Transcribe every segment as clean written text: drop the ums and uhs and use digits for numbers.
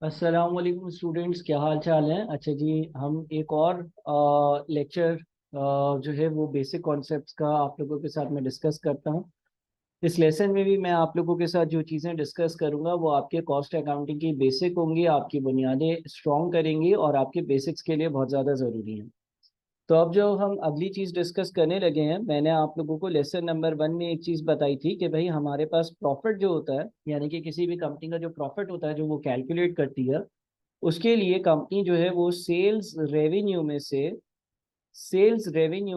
अस्सलाम वालेकुम स्टूडेंट्स, क्या हाल चाल है। अच्छा जी, हम एक और लेक्चर जो है वो बेसिक कॉन्सेप्ट्स का आप लोगों के साथ में डिस्कस करता हूँ। इस लेसन में भी मैं आप लोगों के साथ जो चीज़ें डिस्कस करूँगा वो आपके कॉस्ट अकाउंटिंग की बेसिक होंगी, आपकी बुनियादें स्ट्रॉन्ग करेंगी और आपके बेसिक्स के लिए बहुत ज़्यादा ज़रूरी हैं। तो अब जो हम अगली चीज़ डिस्कस करने लगे हैं, मैंने आप लोगों को लेसन नंबर 1 में एक चीज़ बताई थी कि भाई हमारे पास प्रॉफिट जो होता है, यानी कि किसी भी कंपनी का जो प्रॉफिट होता है जो वो कैलकुलेट करती है, उसके लिए कंपनी जो है वो सेल्स रेवेन्यू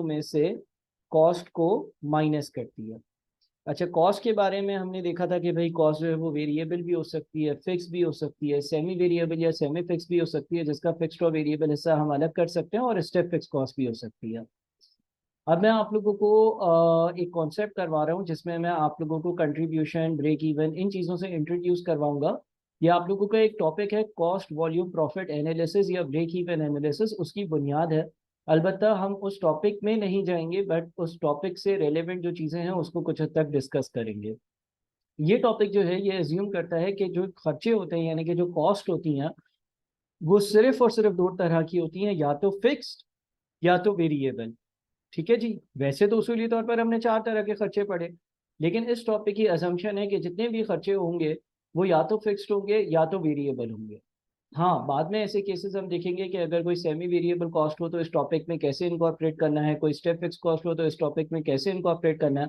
में से कॉस्ट को माइनस करती है। अच्छा, कॉस्ट के बारे में हमने देखा था कि भाई कॉस्ट जो है वो वेरिएबल भी हो सकती है, फिक्स भी हो सकती है, सेमी वेरिएबल या सेमी फिक्स भी हो सकती है, जिसका फिक्स्ड और वेरिएबल हिस्सा हम अलग कर सकते हैं, और स्टेप फिक्स कॉस्ट भी हो सकती है। अब मैं आप लोगों को एक कॉन्सेप्ट करवा रहा हूँ जिसमें मैं आप लोगों को कंट्रीब्यूशन, ब्रेक इवन, इन चीज़ों से इंट्रोड्यूस करवाऊंगा। ये आप लोगों का एक टॉपिक है, कॉस्ट वॉल्यूम प्रॉफिट एनालिसिस या ब्रेक इवन एनालिसिस, उसकी बुनियाद है। अलबत्ता हम उस टॉपिक में नहीं जाएंगे, बट उस टॉपिक से रेलेवेंट जो चीज़ें हैं उसको कुछ हद तक डिस्कस करेंगे। ये टॉपिक जो है ये एज्यूम करता है कि जो खर्चे होते हैं, यानी कि जो कॉस्ट होती हैं, वो सिर्फ और सिर्फ दो तरह की होती हैं, या तो फिक्स्ड या तो वेरिएबल। ठीक है जी। वैसे तो उसूली तौर पर हमने चार तरह के खर्चे पढ़े, लेकिन इस टॉपिक की असम्पशन है कि जितने भी खर्चे होंगे वो या तो फिक्स्ड होंगे या तो वेरिएबल होंगे। हाँ, बाद में ऐसे केसेस हम देखेंगे कि अगर कोई सेमी वेरिएबल कॉस्ट हो तो इस टॉपिक में कैसे इनकॉर्पोरेट करना है, कोई स्टेप फिक्स कॉस्ट हो तो इस टॉपिक में कैसे इनकॉर्पोरेट करना है।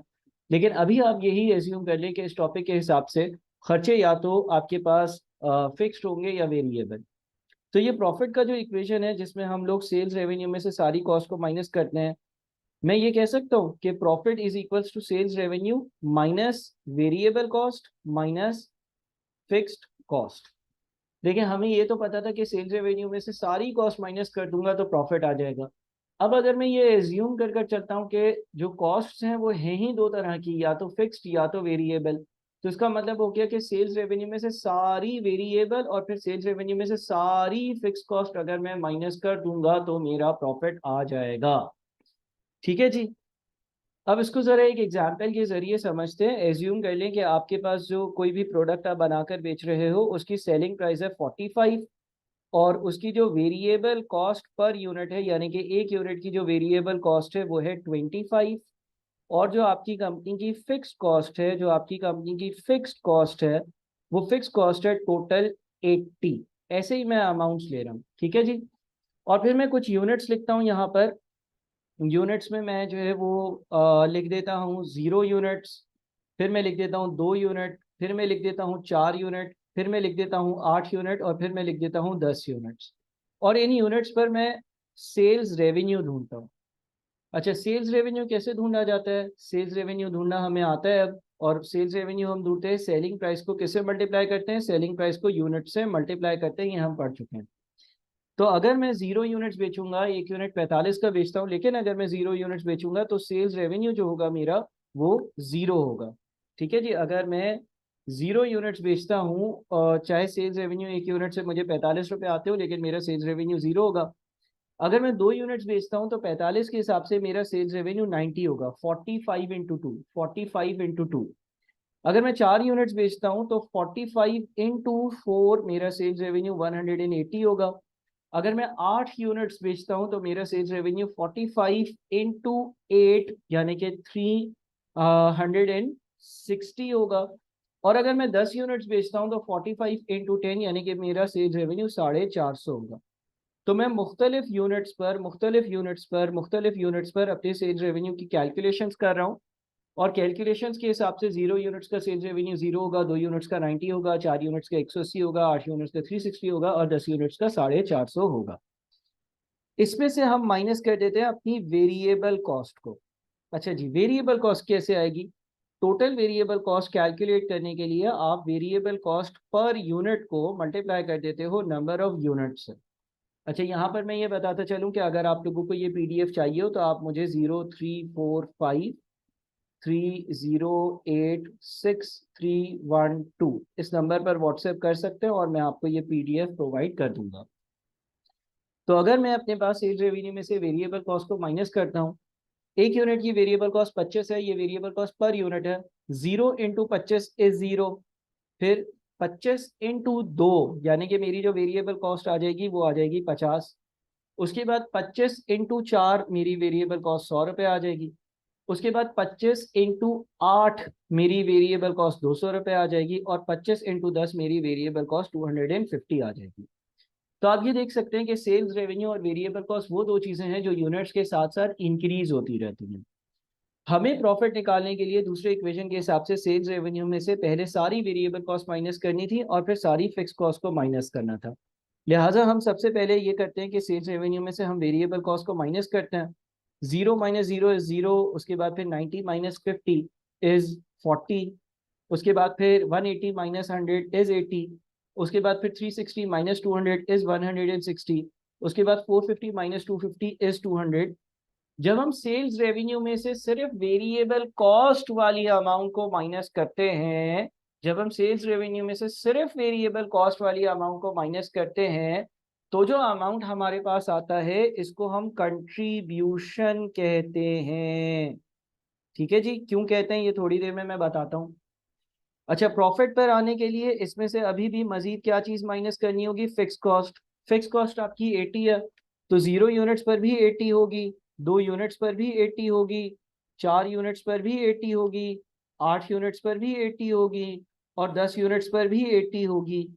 लेकिन अभी आप यही एज्यूम कर लें कि इस टॉपिक के हिसाब से खर्चे या तो आपके पास फिक्स्ड होंगे या वेरिएबल। तो ये प्रॉफिट का जो इक्वेशन है जिसमें हम लोग सेल्स रेवेन्यू में से सारी कॉस्ट को माइनस करते हैं, मैं ये कह सकता हूँ कि profit is equals to sales revenue minus variable cost minus fixed cost. देखिए, हमें ये तो पता था कि सेल्स रेवेन्यू में से सारी कॉस्ट माइनस कर दूंगा तो प्रॉफिट आ जाएगा। अब अगर मैं ये एज्यूम कर कर चलता हूँ कि जो कॉस्ट हैं वो हैं ही दो तरह की, या तो फिक्स्ड या तो वेरिएबल, तो इसका मतलब हो गया कि सेल्स रेवेन्यू में से सारी वेरिएबल और फिर सेल्स रेवेन्यू में से सारी फिक्स कॉस्ट अगर मैं माइनस कर दूंगा तो मेरा प्रॉफिट आ जाएगा। ठीक है जी। अब इसको जरा एक एग्जाम्पल के जरिए समझते हैं। एज्यूम कर लें कि आपके पास जो कोई भी प्रोडक्ट आप बनाकर बेच रहे हो उसकी सेलिंग प्राइस है 45, और उसकी जो वेरिएबल कॉस्ट पर यूनिट है, यानी कि एक यूनिट की जो वेरिएबल कॉस्ट है वो है 25, और जो आपकी कंपनी की फिक्स्ड कॉस्ट है, वो फिक्स कॉस्ट है टोटल 80। ऐसे ही मैं अमाउंट्स ले रहा हूँ, ठीक है जी। और फिर मैं कुछ यूनिट्स लिखता हूँ यहाँ पर। यूनिट्स में मैं जो है वो लिख देता हूँ 0 यूनिट्स, फिर मैं लिख देता हूँ 2 यूनिट, फिर मैं लिख देता हूँ 4 यूनिट, फिर मैं लिख देता हूँ 8 यूनिट, और फिर मैं लिख देता हूँ 10 यूनिट्स। और इन यूनिट्स पर मैं सेल्स रेवेन्यू ढूंढता हूँ। अच्छा, सेल्स रेवेन्यू कैसे ढूंढा जाता है? सेल्स रेवेन्यू ढूंढना हमें आता है अब। और सेल्स रेवेन्यू हम ढूंढते हैं, सेलिंग प्राइस को किससे मल्टीप्लाई करते हैं? सेलिंग प्राइस को यूनिट से मल्टीप्लाई करते हैं, ये हम पढ़ चुके हैं। तो अगर मैं 0 यूनिट्स बेचूंगा, एक यूनिट 45 का बेचता हूँ, लेकिन अगर मैं 0 यूनिट्स बेचूंगा तो सेल्स रेवेन्यू जो होगा मेरा वो 0 होगा। ठीक है जी। अगर मैं 0 यूनिट्स बेचता हूँ और चाहे सेल्स रेवेन्यू एक यूनिट से मुझे 45 रुपये आते हो, लेकिन मेरा सेल्स रेवेन्यू 0 होगा। अगर मैं 2 यूनिट्स बेचता हूँ तो 45 के हिसाब से मेरा सेल्स रेवेन्यू 90 होगा। 45 इंटू टू। अगर मैं 4 यूनिट्स बेचता हूँ तो 45 इंटू 4 मेरा सेल्स रेवेन्यू 180 होगा। अगर मैं 8 यूनिट्स बेचता हूं तो मेरा सेल्स रेवेन्यू 45 इंटू 8 यानी कि 360 होगा। और अगर मैं 10 यूनिट्स बेचता हूं तो 45 इंटू 10 यानी कि मेरा सेल्स रेवेन्यू 450 होगा। तो मैं मुख्तलिफ यूनिट्स पर अपने सेल्स रेवेन्यू की कैलकुलेशंस कर रहा हूँ। और कैलकुलेशंस के हिसाब से 0 यूनिट्स का सेल्स रेवेन्यू 0 होगा, 2 यूनिट्स का 90 होगा, 4 यूनिट्स का 180 होगा, 8 यूनिट्स का 360 होगा, और 10 यूनिट्स का 450 होगा। इसमें से हम माइनस कर देते हैं अपनी वेरिएबल कॉस्ट को। अच्छा जी, वेरिएबल कॉस्ट कैसे आएगी? टोटल वेरिएबल कॉस्ट कैलकुलेट करने के लिए आप वेरिएबल कॉस्ट पर यूनिट को मल्टीप्लाई कर देते हो नंबर ऑफ यूनिट से। अच्छा, यहाँ पर मैं ये बताता चलूँ कि अगर आप लोगों को ये पीडीएफ चाहिए हो तो आप मुझे 0345308631 इस नंबर पर व्हाट्सएप कर सकते हैं, और मैं आपको ये पीडीएफ प्रोवाइड कर दूंगा। तो अगर मैं अपने पास सेल्स रेवेन्यू में से वेरिएबल कॉस्ट को माइनस करता हूँ, एक यूनिट की वेरिएबल कॉस्ट 25 है, ये वेरिएबल कॉस्ट पर यूनिट है। 0 इंटू 25 इज 0। फिर 25 इंटू 2, यानी कि मेरी जो वेरिएबल कॉस्ट आ जाएगी वो आ जाएगी 50। उसके बाद 25 इंटू 4 मेरी वेरिएबल कॉस्ट 100 रुपये आ जाएगी। उसके बाद 25 इंटू 8 मेरी वेरिएबल कॉस्ट 200 रुपये आ जाएगी। और 25 इंटू 10 मेरी वेरिएबल कॉस्ट 250 आ जाएगी। तो आप ये देख सकते हैं कि सेल्स रेवेन्यू और वेरिएबल कॉस्ट वो दो चीज़ें हैं जो यूनिट्स के साथ साथ इंक्रीज होती रहती हैं। हमें प्रॉफिट निकालने के लिए दूसरे इक्वेशन के हिसाब से सेल्स रेवेन्यू में से पहले सारी वेरिएबल कॉस्ट माइनस करनी थी और फिर सारी फिक्स कॉस्ट को माइनस करना था। लिहाजा हम सबसे पहले ये करते हैं कि सेल्स रेवेन्यू में से हम वेरिएबल कॉस्ट को माइनस करते हैं। 0 माइनस 0 इज 0। उसके बाद फिर 90 माइनस 50 इज 40। उसके बाद फिर 180 माइनस 100 इज 80। उसके बाद फिर 360 माइनस 200 इज 160। उसके बाद 450 माइनस 250 इज 200। जब हम सेल्स रेवेन्यू में से सिर्फ वेरिएबल कॉस्ट वाली अमाउंट को माइनस करते हैं, जब हम सेल्स रेवेन्यू में से सिर्फ वेरिएबल कॉस्ट वाली अमाउंट को माइनस करते हैं, तो जो अमाउंट हमारे पास आता है इसको हम कंट्रीब्यूशन कहते हैं। ठीक है जी, क्यों कहते हैं ये थोड़ी देर में मैं बताता हूँ। अच्छा, प्रॉफिट पर आने के लिए इसमें से अभी भी मजीद क्या चीज माइनस करनी होगी? Fix cost. फिक्स कॉस्ट आपकी 80 है, तो 0 यूनिट्स पर भी 80 होगी, 2 यूनिट्स पर भी 80 होगी, 4 यूनिट्स पर भी 80 होगी, 8 यूनिट्स पर भी 80 होगी और 10 यूनिट्स पर भी 80 होगी।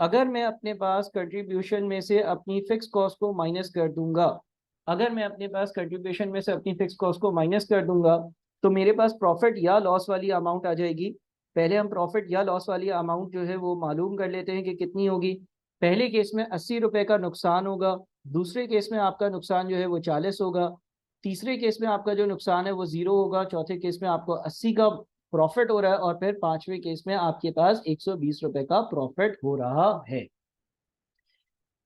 अगर मैं अपने पास कंट्रीब्यूशन में से अपनी फिक्स कॉस्ट को माइनस कर दूंगा, अगर मैं अपने पास कंट्रीब्यूशन में से अपनी फिक्स कॉस्ट को माइनस कर दूंगा, तो मेरे पास प्रॉफिट या लॉस वाली अमाउंट आ जाएगी। पहले हम प्रॉफिट या लॉस वाली अमाउंट जो है वो मालूम कर लेते हैं कि कितनी होगी। पहले केस में 80 रुपए का नुकसान होगा, दूसरे केस में आपका नुकसान जो है वो 40 होगा, तीसरे केस में आपका जो नुकसान है वो 0 होगा, चौथे केस में आपको 80 का प्रॉफिट हो रहा है और फिर पांचवें केस में आपके पास 120 रुपए का प्रॉफिट हो रहा है।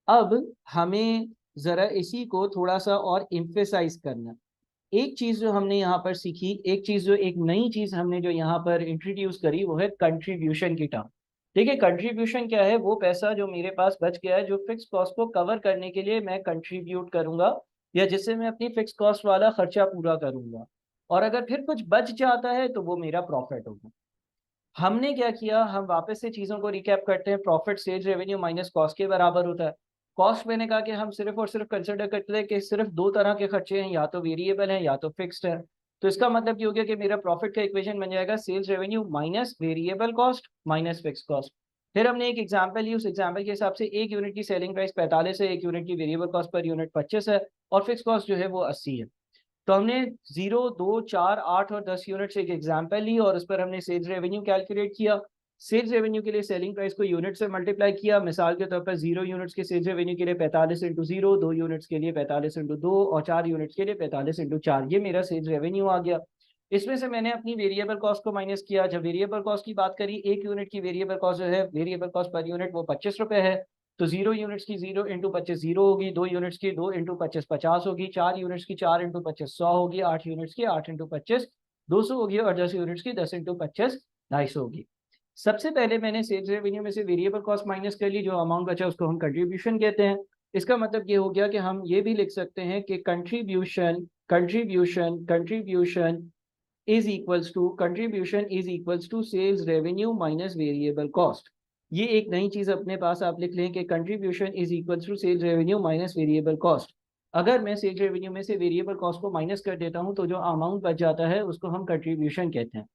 अब हमें जरा इसी को थोड़ा सा और इम्फेसाइज करना। एक चीज जो हमने यहाँ पर सीखी, एक चीज जो एक नई चीज हमने जो यहाँ पर इंट्रोड्यूस करी वो है कंट्रीब्यूशन की टर्म। देखिए, कंट्रीब्यूशन क्या है? वो पैसा जो मेरे पास बच गया है, जो फिक्स कॉस्ट को कवर करने के लिए मैं कंट्रीब्यूट करूंगा या जिससे मैं अपनी फिक्स कॉस्ट वाला खर्चा पूरा करूंगा, और अगर फिर कुछ बच जाता है तो वो मेरा प्रॉफिट होगा। हमने क्या किया, हम वापस से चीजों को रिकैप करते हैं। Profit sales revenue minus cost के बराबर होता है। कॉस्ट मैंने कहा कि हम सिर्फ और सिर्फ कंसिडर करते हैं कि सिर्फ दो तरह के खर्चे हैं, या तो वेरिएबल है या तो फिक्स्ड है। तो इसका मतलब ये हो गया कि मेरा प्रॉफिट का इक्वेशन बन जाएगा sales revenue minus variable cost minus fix cost. फिर हमने एक एग्जांपल ली, उस एग्जांपल के हिसाब से एक यूनिट की सेलिंग प्राइस 45 है, एक यूनिट की वेरिएबल कॉस्ट पर यूनिट 25 है और फिक्स कॉस्ट जो है वो 80 है। तो हमने 0, 2, 4, 8 और 10 यूनिट से एक एग्जाम्पल ली और उस पर हमने सेल्स रेवेन्यू कैलकुलेट किया। सेल्स रेवेन्यू के लिए सेलिंग प्राइस को यूनिट से मल्टीप्लाई किया। मिसाल के तौर पर 0 यूनिट्स के सेल्स रेवेन्यू के लिए 45 इंटू 0, 2 यूनिट्स के लिए 45 इंटू 2 और 4 यूनिट्स के लिए 45 इंटू 4, ये मेरा सेल्स रेवेन्यू आ गया। इसमें से मैंने अपनी वेरिएबल कॉस्ट को माइनस किया। जब वेरिएबल कॉस्ट की बात करी, एक यूनिट की वेरिएबल कॉस्ट जो है, वेरिएबल कॉस्ट पर यूनिट वो 25 रुपए है। तो 0 यूनिट्स की 0 इंटू 25 0 होगी, 2 यूनिट्स की 2 इंटू 25 50 होगी, 4 यूनिट्स की 4 इंटू 25 100 होगी, 8 यूनिट्स की 8 इंटू 25 200 होगी और 10 यूनिट्स की 10 इंटू 25 250 होगी। सबसे पहले मैंने सेल्स रेवेन्यू में से वेरिएबल कॉस्ट माइनस कर ली, जो अमाउंट बचा उसको हम कंट्रीब्यूशन कहते हैं। इसका मतलब ये हो गया कि हम ये भी लिख सकते हैं कि contribution contribution contribution is equals to sales revenue minus variable cost. ये एक नई चीज अपने पास आप लिख लें कि contribution is equals to sales revenue minus variable cost. अगर मैं सेल्स रेवेन्यू में से वेरिएबल कॉस्ट को माइनस कर देता हूं तो जो अमाउंट बच जाता है उसको हम कंट्रीब्यूशन कहते हैं।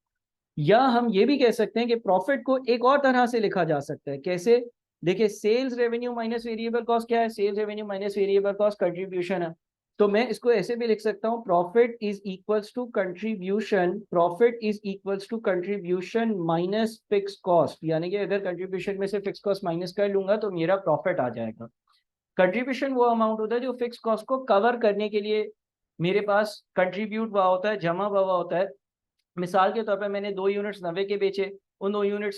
या हम ये भी कह सकते हैं कि प्रॉफिट को एक और तरह से लिखा जा सकता है। कैसे? देखिए, sales revenue minus variable cost क्या है? Sales revenue minus variable cost contribution है। तो मैं इसको ऐसे भी लिख सकता हूँ, profit is equals to contribution, profit is equals to contribution minus fix cost. यानी कि अगर कंट्रीब्यूशन में से फिक्स कॉस्ट माइनस कर लूंगा तो मेरा प्रॉफिट आ जाएगा। कंट्रीब्यूशन वो अमाउंट होता है जो फिक्स कॉस्ट को कवर करने के लिए मेरे पास कंट्रीब्यूट हुआ होता है, जमा हुआ होता है। मिसाल के तौर पर मैंने 2 यूनिट्स 90 के बेचे, उन 2 यूनिट्स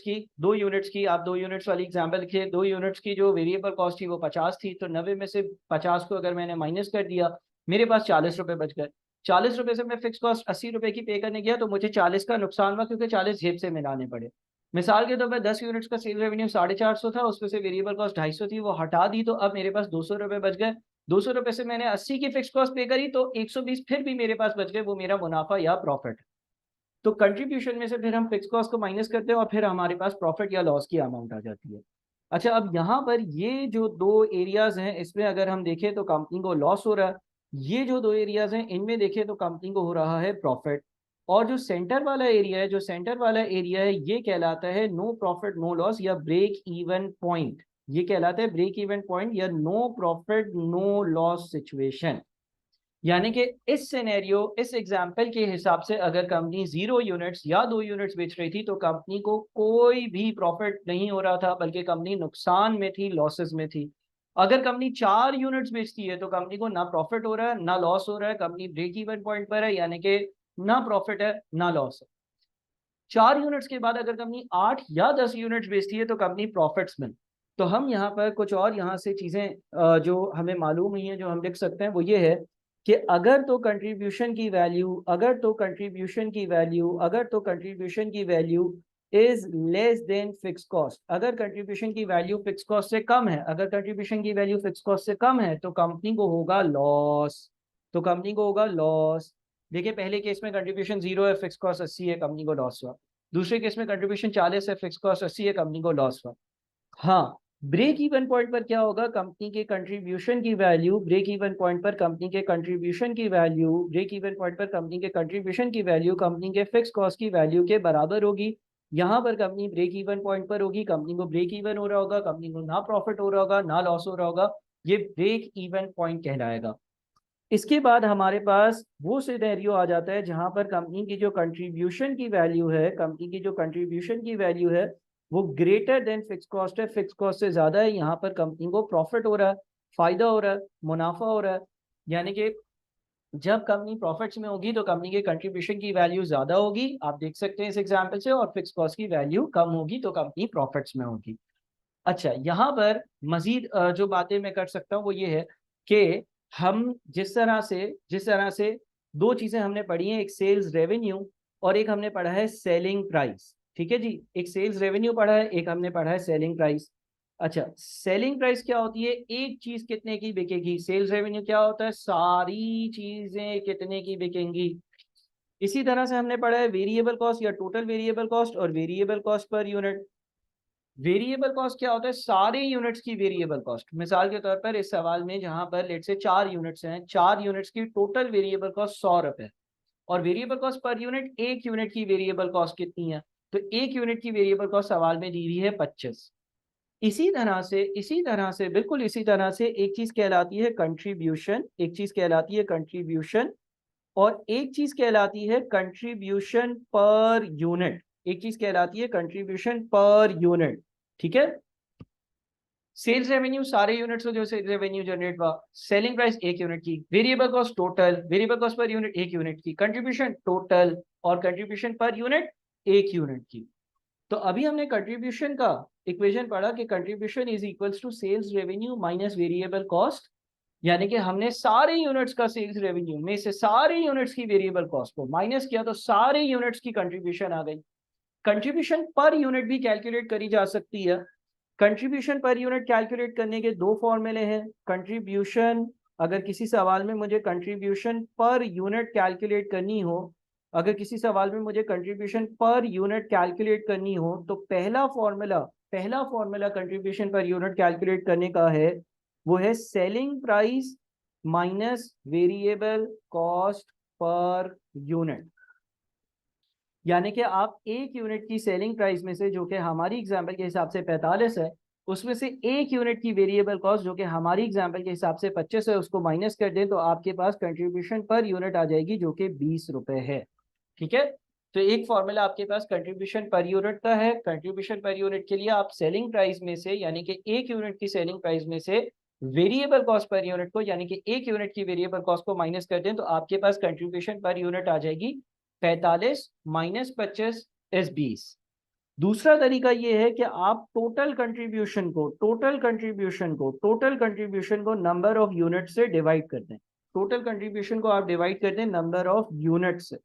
की आप 2 यूनिट्स वाली एग्जांपल लिखिए। 2 यूनिट्स की जो वेरिएबल कॉस्ट थी वो 50 थी, तो 90 में से 50 को अगर मैंने माइनस कर दिया, मेरे पास 40 रुपए बच गए। 40 रुपए से मैं फिक्स कॉस्ट 80 रुपए की पे करने गया तो मुझे 40 का नुकसान हुआ, क्योंकि 40 जेब से मिलाने पड़े। मिसाल के तौर पर 10 यूनिट्स का सेल रेवेन्यू 450 था, उसमें से वेरिएबल कॉस्ट 250 थी, वो हटा दी तो अब मेरे पास 200 रुपए बच गए। 200 रुपए से मैंने 80 की फिक्स कॉस्ट पे करी तो 120 फिर भी मेरे पास बच गए, वो मेरा मुनाफा या प्रॉफिट। तो कंट्रीब्यूशन में से फिर हम फिक्स कॉस्ट को माइनस करते हैं और फिर हमारे पास प्रॉफिट या लॉस की अमाउंट आ जाती है। अच्छा, अब यहाँ पर ये जो दो एरियाज हैं इसमें अगर हम देखें तो कंपनी को लॉस हो रहा है, ये जो दो एरियाज हैं इनमें देखें तो कंपनी को हो रहा है प्रॉफिट। और जो सेंटर वाला एरिया है, जो सेंटर वाला एरिया है, ये कहलाता है नो प्रॉफिट नो लॉस या ब्रेक इवन पॉइंट। ये कहलाता है ब्रेक इवन पॉइंट या no profit no loss situation. यानी कि इस सिनेरियो, इस एग्जाम्पल के हिसाब से अगर कंपनी 0 यूनिट्स या 2 यूनिट्स बेच रही थी तो कंपनी को कोई भी प्रॉफिट नहीं हो रहा था, बल्कि कंपनी नुकसान में थी, लॉसेस में थी। अगर कंपनी 4 यूनिट्स बेचती है तो कंपनी को ना प्रॉफिट हो रहा है ना लॉस हो रहा है, कंपनी ब्रेक इवन पॉइंट पर है, यानी कि ना प्रॉफिट है ना लॉस है। 4 यूनिट्स के बाद अगर कंपनी 8 या 10 यूनिट्स बेचती है तो कंपनी प्रॉफिट्स में। तो हम यहाँ पर कुछ और यहाँ से चीजें जो हमें मालूम हुई है जो हम लिख सकते हैं वो ये है कि अगर तो कंट्रीब्यूशन की वैल्यू, अगर तो कंट्रीब्यूशन की वैल्यू, अगर तो कंट्रीब्यूशन की value is less than fix cost, अगर कंट्रीब्यूशन की वैल्यू फिक्स कॉस्ट से कम है, अगर कंट्रीब्यूशन की वैल्यू फिक्स कॉस्ट से कम है तो कंपनी को होगा लॉस। तो कंपनी को होगा लॉस। देखिए, पहले केस में कंट्रीब्यूशन 0 है, फिक्स कॉस्ट 80 है, कंपनी को लॉस हुआ। दूसरे केस में कंट्रीब्यूशन 40 है, फिक्स कॉस्ट 80 है, कंपनी को लॉस हुआ। हाँ, ब्रेक इवन पॉइंट पर क्या होगा, कंपनी के कंट्रीब्यूशन की वैल्यू, ब्रेक इवन पॉइंट पर कंपनी के कंट्रीब्यूशन की वैल्यू, ब्रेक इवन पॉइंट पर कंपनी के कंट्रीब्यूशन की वैल्यू कंपनी के फिक्स कॉस्ट की वैल्यू के बराबर होगी। यहाँ पर कंपनी ब्रेक इवन पॉइंट पर होगी, कंपनी को ब्रेक इवन हो रहा होगा, कंपनी को ना प्रॉफिट हो रहा होगा ना लॉस हो रहा होगा, ये ब्रेक इवन पॉइंट कहलाएगा। इसके बाद हमारे पास वो सिनेरियो आ जाता है जहां पर कंपनी की जो कंट्रीब्यूशन की वैल्यू है, कंपनी की जो कंट्रीब्यूशन की वैल्यू है वो ग्रेटर देन फिक्स कॉस्ट है, फिक्स कॉस्ट से ज्यादा है। यहाँ पर कंपनी को प्रॉफिट हो रहा है, फायदा हो रहा है, मुनाफा हो रहा है। यानी कि जब कंपनी प्रॉफिट्स में होगी तो कंपनी के कंट्रीब्यूशन की वैल्यू ज्यादा होगी, आप देख सकते हैं इस एग्जाम्पल से, और फिक्स कॉस्ट की वैल्यू कम होगी तो कंपनी प्रॉफिट्स में होगी। अच्छा, यहाँ पर मजीद जो बातें मैं कर सकता हूँ वो ये है कि हम जिस तरह से दो चीजें हमने पढ़ी हैं, एक सेल्स रेवेन्यू और एक हमने पढ़ा है सेलिंग प्राइस। ठीक है जी, एक सेल्स रेवेन्यू पढ़ा है, एक हमने पढ़ा है सेलिंग प्राइस। अच्छा, सेलिंग प्राइस क्या होती है, एक चीज कितने की बिकेगी। सेल्स रेवेन्यू क्या होता है, सारी चीजें कितने की बिकेंगी। इसी तरह से हमने पढ़ा है वेरिएबल कॉस्ट या टोटल वेरिएबल कॉस्ट और variable cost per unit. Variable cost क्या होता है, सारे यूनिट्स की वेरिएबल कॉस्ट। मिसाल के तौर पर इस सवाल में जहां पर लेट से 4 यूनिट्स हैं, 4 यूनिट्स की टोटल वेरिएबल कॉस्ट 100 रुपए, और वेरिएबल कॉस्ट पर यूनिट, एक यूनिट की वेरिएबल कॉस्ट कितनी है, तो एक यूनिट की वेरिएबल कॉस्ट सवाल में दी हुई है 25। इसी तरह से बिल्कुल इसी तरह से एक चीज कहलाती है कंट्रीब्यूशन, एक चीज कहलाती है कंट्रीब्यूशन, और एक चीज कहलाती है कंट्रीब्यूशन पर यूनिट, एक चीज कहलाती है कंट्रीब्यूशन पर यूनिट। ठीक है, सेल्स रेवेन्यू सारे यूनिट्स जो सेल्स रेवेन्यू जनरेट हुआ, सेलिंग प्राइस एक यूनिट की, variable cost total, variable cost per unit एक यूनिट की, कंट्रीब्यूशन टोटल और कंट्रीब्यूशन पर यूनिट एक यूनिट की। तो अभी हमने कंट्रीब्यूशन का इक्वेशन पढ़ा कि contribution is equals to sales revenue minus variable cost. यानी कि हमने सारे यूनिट्स का सेल्स रेवेन्यू में से सारे यूनिट्स की वेरिएबल कॉस्ट को माइनस किया तो सारे यूनिट्स की कंट्रीब्यूशन आ गई। कंट्रीब्यूशन पर यूनिट भी कैलकुलेट करी जा सकती है। कंट्रीब्यूशन पर यूनिट कैलकुलेट करने के दो फॉर्मूले हैं। कंट्रीब्यूशन, अगर किसी सवाल में मुझे कंट्रीब्यूशन पर यूनिट कैलकुलेट करनी हो, अगर किसी सवाल में मुझे कंट्रीब्यूशन पर यूनिट कैलकुलेट करनी हो तो पहला formula contribution per unit calculate करने का है, वो है selling price minus variable cost per unit. यानी कि आप एक यूनिट की सेलिंग प्राइस में से, जो कि हमारी एग्जांपल के हिसाब से 45 है, उसमें से एक यूनिट की वेरिएबल कॉस्ट जो कि हमारी एग्जांपल के हिसाब से 25 है, उसको माइनस कर दें तो आपके पास कंट्रीब्यूशन पर यूनिट आ जाएगी जो कि 20 रुपए है। ठीक है, तो एक फॉर्मूला आपके पास कंट्रीब्यूशन पर यूनिट का है। कंट्रीब्यूशन पर यूनिट के लिए आप सेलिंग प्राइस में से, यानी कि एक यूनिट की सेलिंग प्राइस में से वेरिएबल कॉस्ट पर यूनिट को, यानी कि एक यूनिट की वेरिएबल कॉस्ट को माइनस कर दें तो आपके पास कंट्रीब्यूशन पर यूनिट आ जाएगी 45 माइनस 25 इज 20। दूसरा तरीका ये है कि आप टोटल कंट्रीब्यूशन को नंबर ऑफ यूनिट से डिवाइड कर दें। टोटल कंट्रीब्यूशन को आप डिवाइड कर दें नंबर ऑफ यूनिट से।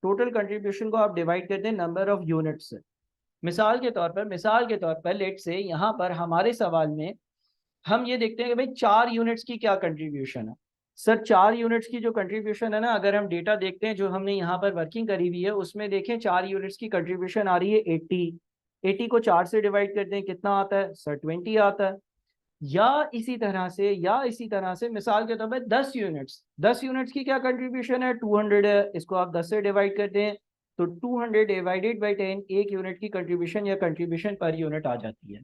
टोटल कंट्रीब्यूशन को आप डिवाइड कर दें नंबर ऑफ यूनिट से। मिसाल के तौर पर लेट से यहाँ पर हमारे सवाल में हम ये देखते हैं कि भाई 4 यूनिट्स की क्या कंट्रीब्यूशन है। सर 4 यूनिट्स की जो कंट्रीब्यूशन है ना, अगर हम डेटा देखते हैं जो हमने यहाँ पर वर्किंग करी हुई है, उसमें देखें 4 यूनिट्स की कंट्रीब्यूशन आ रही है 80। 80 को 4 से डिवाइड करते हैं, कितना आता है सर? 20 आता है। या इसी तरह से मिसाल के तौर पर 10 यूनिट्स, 10 यूनिट्स की क्या कंट्रीब्यूशन है? 200 है। इसको आप 10 से डिवाइड करते हैं तो 200 डिवाइडेड बाई 10 एक यूनिट की कंट्रीब्यूशन या कंट्रीब्यूशन पर यूनिट आ जाती है।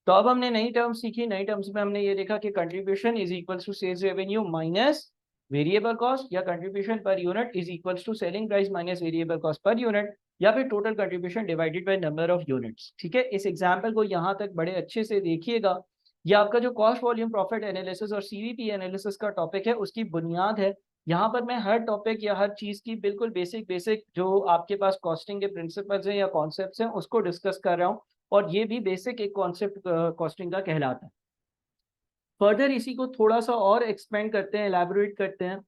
तो अब हमने नई टर्म्स सीखी। नई टर्म्स में हमने ये देखा कि contribution is equal to sales revenue minus variable cost, या contribution per unit is equal to selling price minus variable cost per unit, या फिर total contribution divided by number of units. ठीक है, इस एग्जांपल को यहाँ तक बड़े अच्छे से देखिएगा। ये आपका जो कॉस्ट वॉल्यूम प्रॉफिट एनालिसिस और सीवीपी एनालिसिस का टॉपिक है, उसकी बुनियाद है। यहाँ पर मैं हर टॉपिक या हर चीज की बिल्कुल बेसिक बेसिक जो आपके पास कॉस्टिंग के प्रिंसिपल्स हैं या कॉन्सेप्ट्स हैं उसको डिस्कस कर रहा हूँ, और ये भी बेसिक एक कॉन्सेप्ट कॉस्टिंग का कहलाता है। फर्दर इसी को थोड़ा सा और एक्सपेंड करते हैं, एलैबोरेट करते हैं।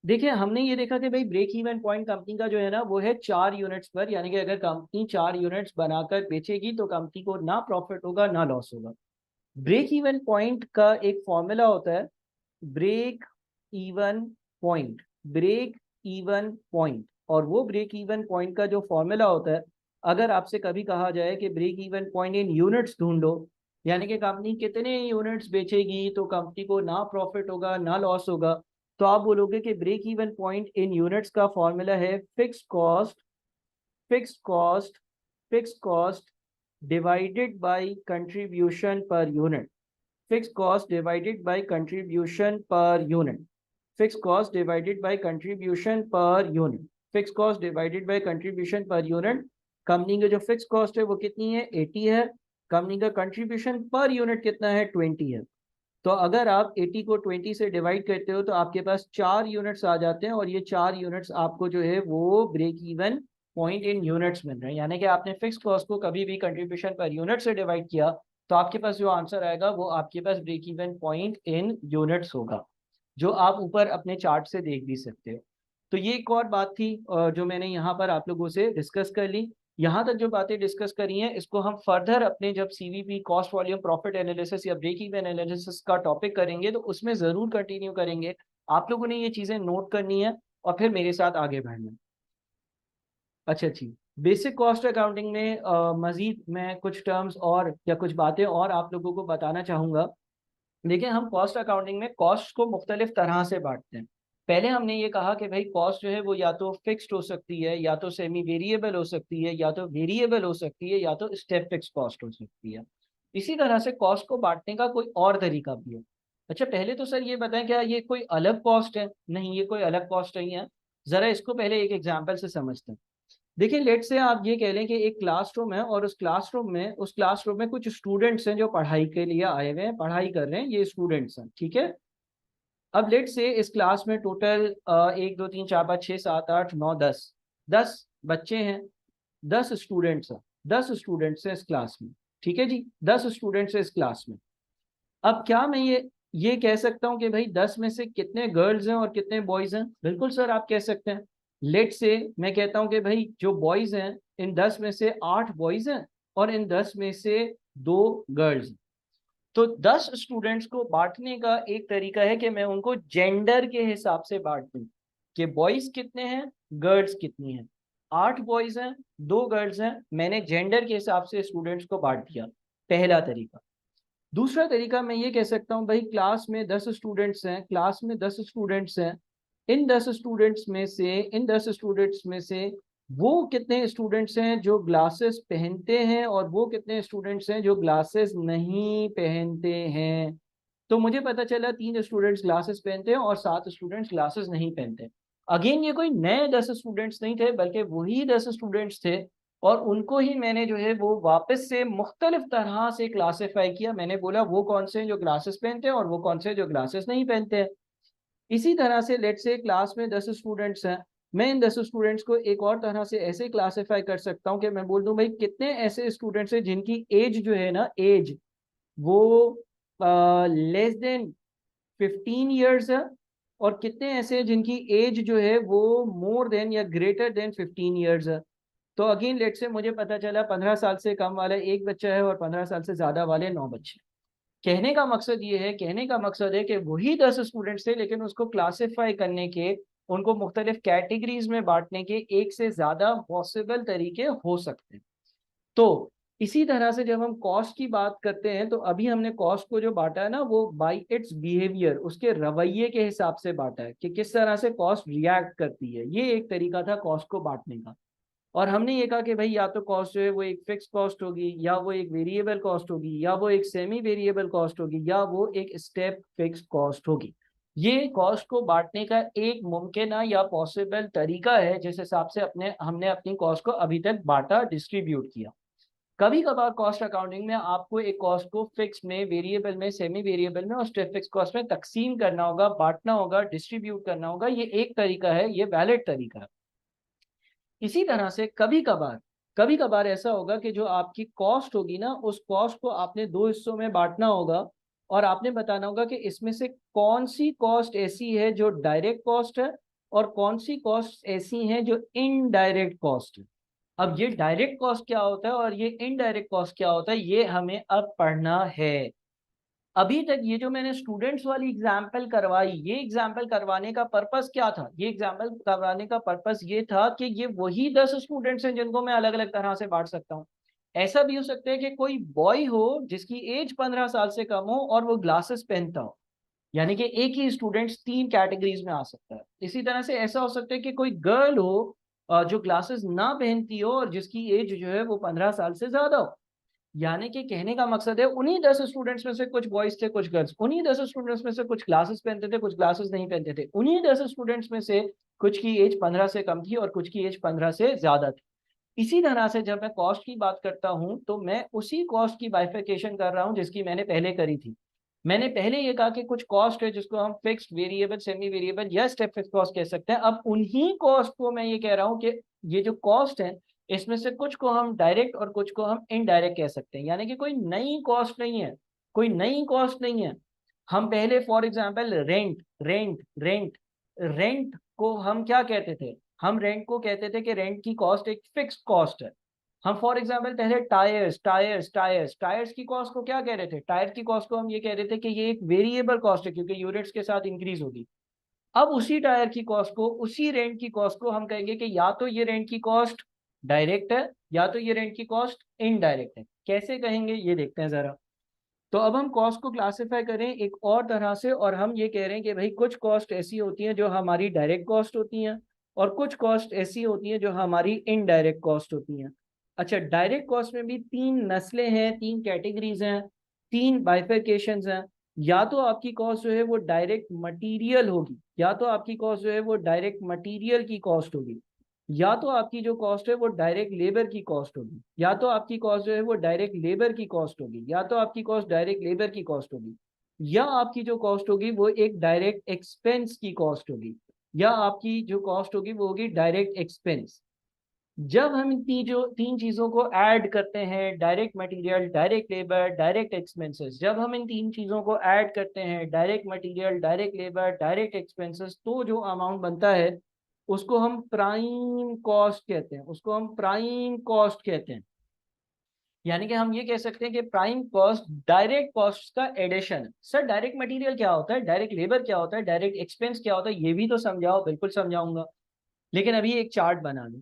देखिए, हमने ये देखा कि भाई ब्रेक इवन पॉइंट कंपनी का जो है ना, वो है 4 यूनिट्स पर, यानी कि अगर कंपनी 4 यूनिट्स बनाकर बेचेगी तो कंपनी को ना प्रॉफिट होगा ना लॉस होगा। ब्रेक इवन पॉइंट का एक फॉर्मूला होता है, break even point, break even point. और वो ब्रेक इवन पॉइंट का जो फॉर्मूला होता है, अगर आपसे कभी कहा जाए कि break even point in units ढूंढो, यानी कि कंपनी कितने यूनिट्स बेचेगी तो कंपनी को ना प्रॉफिट होगा ना लॉस होगा, तो आप बोलोगे कि break even point in units का फॉर्मूला है fix cost, fix cost, fix cost divided by contribution per unit, fixed cost divided by contribution per unit, fixed cost divided by contribution per unit, fixed cost divided by contribution per unit। Company का जो fix cost है वो कितनी है? 80 है। Company का contribution per unit कितना है? 20 है। तो अगर आप 80 को 20 से डिवाइड करते हो तो आपके पास 4 यूनिट्स आ जाते हैं, और ये 4 यूनिट्स आपको जो है वो break even point in units मिल रहे हैं। यानी कि आपने फिक्स कॉस्ट को कभी भी कंट्रीब्यूशन पर यूनिट से डिवाइड किया तो आपके पास जो आंसर आएगा वो आपके पास break even point in units होगा, जो आप ऊपर अपने चार्ट से देख भी सकते हो। तो ये एक और बात थी जो मैंने यहाँ पर आप लोगों से डिस्कस कर ली। यहाँ तक जो बातें डिस्कस करी हैं इसको हम फर्दर अपने जब CVP cost volume profit analysis या ब्रेक इवन एनालिसिस का टॉपिक करेंगे तो उसमें जरूर कंटिन्यू करेंगे। आप लोगों ने ये चीजें नोट करनी है और फिर मेरे साथ आगे बढ़ना है। अच्छा जी, बेसिक कॉस्ट अकाउंटिंग में मजीद मैं कुछ टर्म्स और या कुछ बातें और आप लोगों को बताना चाहूँगा। देखिए, हम कॉस्ट अकाउंटिंग में कॉस्ट को मुख्तलिफ तरह से बांटते हैं। पहले हमने ये कहा कि भाई कॉस्ट जो है वो या तो फिक्स्ड हो सकती है, या तो सेमी वेरिएबल हो सकती है, या तो वेरिएबल हो सकती है, या तो स्टेप फिक्स कॉस्ट हो सकती है। इसी तरह से कॉस्ट को बांटने का कोई और तरीका भी है। अच्छा, पहले तो सर ये बताएं, क्या ये कोई अलग कॉस्ट है? नहीं, ये कोई अलग कॉस्ट नहीं है। जरा इसको पहले एक एग्जाम्पल से समझते हैं। देखिए, लेट से आप ये कह लें कि एक क्लासरूम है, और उस क्लासरूम में कुछ स्टूडेंट्स हैं जो पढ़ाई के लिए आए हुए हैं, पढ़ाई कर रहे हैं, ये स्टूडेंट्स हैं। ठीक है, अब लेट से इस क्लास में टोटल 1 2 3 4 5 6 7 8 9 10 बच्चे हैं, 10 स्टूडेंट्स हैं, 10 स्टूडेंट्स हैं इस क्लास में। ठीक है जी, 10 स्टूडेंट्स हैं इस क्लास में। अब क्या मैं ये कह सकता हूँ कि भाई 10 में से कितने गर्ल्स हैं और कितने बॉयज हैं? बिल्कुल सर, आप कह सकते हैं। लेट से मैं कहता हूँ कि भाई जो बॉयज हैं, इन 10 में से 8 बॉयज हैं और इन 10 में से 2 गर्ल्स हैं। तो 10 स्टूडेंट्स को बांटने का एक तरीका है कि मैं उनको जेंडर के हिसाब से बांट दूं कि बॉयज कितने हैं, गर्ल्स कितनी हैं। 8 बॉयज हैं, 2 गर्ल्स हैं, मैंने जेंडर के हिसाब से स्टूडेंट्स को बांट दिया, पहला तरीका। दूसरा तरीका मैं ये कह सकता हूँ, भाई क्लास में 10 स्टूडेंट्स हैं, क्लास में 10 स्टूडेंट्स हैं, इन 10 स्टूडेंट्स में से वो कितने स्टूडेंट्स हैं जो ग्लासेस पहनते हैं, और वो कितने स्टूडेंट्स हैं जो ग्लासेस नहीं पहनते हैं। तो मुझे पता चला 3 स्टूडेंट्स ग्लासेस पहनते हैं और 7 स्टूडेंट्स ग्लासेस नहीं पहनते। अगेन, ये कोई नए 10 स्टूडेंट्स नहीं थे, बल्कि वही 10 स्टूडेंट्स थे, और उनको ही मैंने जो है वो वापस से मुख्तलिफ तरह से क्लासीफाई किया। मैंने बोला वो कौन से हैं जो ग्लासेस पहनते हैं और वो कौन से हैं जो ग्लासेस नहीं पहनते हैं। इसी तरह से लेट से क्लास में 10 स्टूडेंट्स हैं, मैं इन 10 स्टूडेंट्स को एक और तरह से ऐसे क्लासीफाई कर सकता हूँ कि मैं बोल दूं भाई कितने ऐसे स्टूडेंट्स हैं जिनकी एज जो है ना, एज वो लेस देन 15 ईयर्स है, और कितने ऐसे हैं जिनकी एज जो है वो मोर देन या ग्रेटर देन 15 ईयर्स है। तो अगेन लेट से मुझे पता चला 15 साल से कम वाला एक बच्चा है और 15 साल से ज्यादा वाले 9 बच्चे। कहने का मकसद ये है, कहने का मकसद है कि वही 10 स्टूडेंट्स थे, लेकिन उसको क्लासिफाई करने के, उनको मुख्तलिफ कैटेगरीज में बांटने के एक से ज्यादा पॉसिबल तरीके हो सकते हैं। तो इसी तरह से जब हम कॉस्ट की बात करते हैं, तो अभी हमने कॉस्ट को जो बांटा है ना, वो बाय इट्स बिहेवियर, उसके रवैये के हिसाब से बांटा है कि किस तरह से कॉस्ट रिएक्ट करती है। ये एक तरीका था कॉस्ट को बांटने का। और हमने ये कहा कि भाई या तो कॉस्ट जो है वो एक फिक्स कॉस्ट होगी, या वो एक वेरिएबल कॉस्ट होगी, या वो एक सेमी वेरिएबल कॉस्ट होगी, या वो एक स्टेप फिक्स कॉस्ट होगी। ये कॉस्ट को बांटने का एक मुमकिन या पॉसिबल तरीका है जिस हिसाब से हमने अपनी कॉस्ट को अभी तक बांटा, डिस्ट्रीब्यूट किया। कभी कभार कॉस्ट अकाउंटिंग में आपको एक कॉस्ट को फिक्स में, वेरिएबल में, सेमी वेरिएबल में और स्टेप फिक्स कॉस्ट में तकसीम करना होगा, बांटना होगा, डिस्ट्रीब्यूट करना होगा। ये एक तरीका है, ये वैलिड तरीका है। इसी तरह से कभी कभार ऐसा होगा कि जो आपकी कॉस्ट होगी ना, उस कॉस्ट को आपने दो हिस्सों में बांटना होगा, और आपने बताना होगा कि इसमें से कौन सी कॉस्ट ऐसी है जो डायरेक्ट कॉस्ट है, और कौन सी कॉस्ट ऐसी है जो इनडायरेक्ट कॉस्ट है। अब ये डायरेक्ट कॉस्ट क्या होता है और ये इनडायरेक्ट कॉस्ट क्या होता है, ये हमें अब पढ़ना है। अभी तक ये जो मैंने स्टूडेंट्स वाली एग्जाम्पल करवाई, ये एग्जाम्पल करवाने का पर्पस क्या था? ये एग्जाम्पल करवाने का पर्पस ये था कि ये वही 10 स्टूडेंट्स हैं जिनको मैं अलग अलग तरह से बांट सकता हूँ। ऐसा भी हो सकता है कि कोई बॉय हो जिसकी एज 15 साल से कम हो और वो ग्लासेस पहनता हो, यानी कि एक ही स्टूडेंट्स 3 कैटेगरीज में आ सकता है। इसी तरह से ऐसा हो सकता है कि कोई गर्ल हो जो ग्लासेस ना पहनती हो और जिसकी एज जो है वो 15 साल से ज्यादा हो। यानी कि कहने का मकसद है, उन्हीं 10 स्टूडेंट्स में से कुछ बॉयज थे, कुछ गर्ल्स। उन्हीं 10 स्टूडेंट्स में से कुछ ग्लासेस पहनते थे, कुछ ग्लासेस नहीं पहनते थे। उन्हीं 10 स्टूडेंट्स में से कुछ की एज 15 से कम थी और कुछ की एज 15 से ज्यादा थी। इसी तरह से जब मैं कॉस्ट की बात करता हूं, तो मैं उसी कॉस्ट की बाइफिकेशन कर रहा हूं जिसकी मैंने पहले करी थी। मैंने पहले ये कहा कि कुछ कॉस्ट है जिसको हम फिक्स्ड, वेरिएबल, सेमी वेरिएबल या स्टेप फिक्स कॉस्ट कह सकते हैं। अब उन्हीं कॉस्ट को मैं ये कह रहा हूं कि ये जो कॉस्ट है, इसमें से कुछ को हम डायरेक्ट और कुछ को हम इनडायरेक्ट कह सकते हैं। यानी कि कोई नई कॉस्ट नहीं है, कोई नई कॉस्ट नहीं है। हम पहले for example rent rent rent rent को हम क्या कहते थे? हम रेंट को कहते थे कि रेंट की कॉस्ट एक फिक्स्ड कॉस्ट है। हम फॉर एग्जाम्पल पहले टायर्स की कॉस्ट को क्या कह रहे थे? टायर की कॉस्ट को हम ये कह रहे थे कि ये एक वेरिएबल कॉस्ट है क्योंकि यूनिट्स के साथ इंक्रीज होगी। अब उसी टायर की कॉस्ट को, उसी रेंट की कॉस्ट को हम कहेंगे कि या तो ये रेंट की कॉस्ट डायरेक्ट है, या तो ये रेंट की कॉस्ट इनडायरेक्ट है। कैसे कहेंगे ये देखते हैं जरा। तो अब हम कॉस्ट को क्लासिफाई करें एक और तरह से, और हम ये कह रहे हैं कि भाई कुछ कॉस्ट ऐसी होती हैं जो हमारी डायरेक्ट कॉस्ट होती हैं, और कुछ कॉस्ट ऐसी होती हैं जो हमारी इनडायरेक्ट कॉस्ट होती हैं। अच्छा, डायरेक्ट कॉस्ट में भी 3 नस्लें हैं, 3 कैटेगरीज हैं, 3 बाइफरकेशंस हैं। या तो आपकी कॉस्ट जो है वो डायरेक्ट मटीरियल होगी, या तो आपकी कॉस्ट जो है वो डायरेक्ट मटीरियल की कॉस्ट होगी, या तो आपकी जो कॉस्ट है वो डायरेक्ट लेबर की कॉस्ट होगी, या तो आपकी कॉस्ट जो है वो डायरेक्ट लेबर की कॉस्ट होगी, या तो आपकी कॉस्ट डायरेक्ट लेबर की कॉस्ट होगी, या आपकी जो कॉस्ट होगी वो एक डायरेक्ट एक्सपेंस की कॉस्ट होगी, या आपकी जो कॉस्ट होगी वो होगी डायरेक्ट एक्सपेंस। जब हम इन तीन चीजों को ऐड करते हैं, direct material, direct labour, direct expenses, जब हम इन 3 चीजों को ऐड करते हैं, direct material, direct labour, direct expenses, तो जो अमाउंट बनता है उसको हम प्राइम कॉस्ट कहते हैं, उसको हम प्राइम कॉस्ट कहते हैं। यानी कि हम ये कह सकते हैं कि प्राइम कॉस्ट डायरेक्ट कॉस्ट का एडिशन है। सर डायरेक्ट मटेरियल क्या होता है, डायरेक्ट लेबर क्या होता है, डायरेक्ट एक्सपेंस क्या होता है, ये भी तो समझाओ। बिल्कुल समझाऊंगा, लेकिन अभी एक चार्ट बना लो।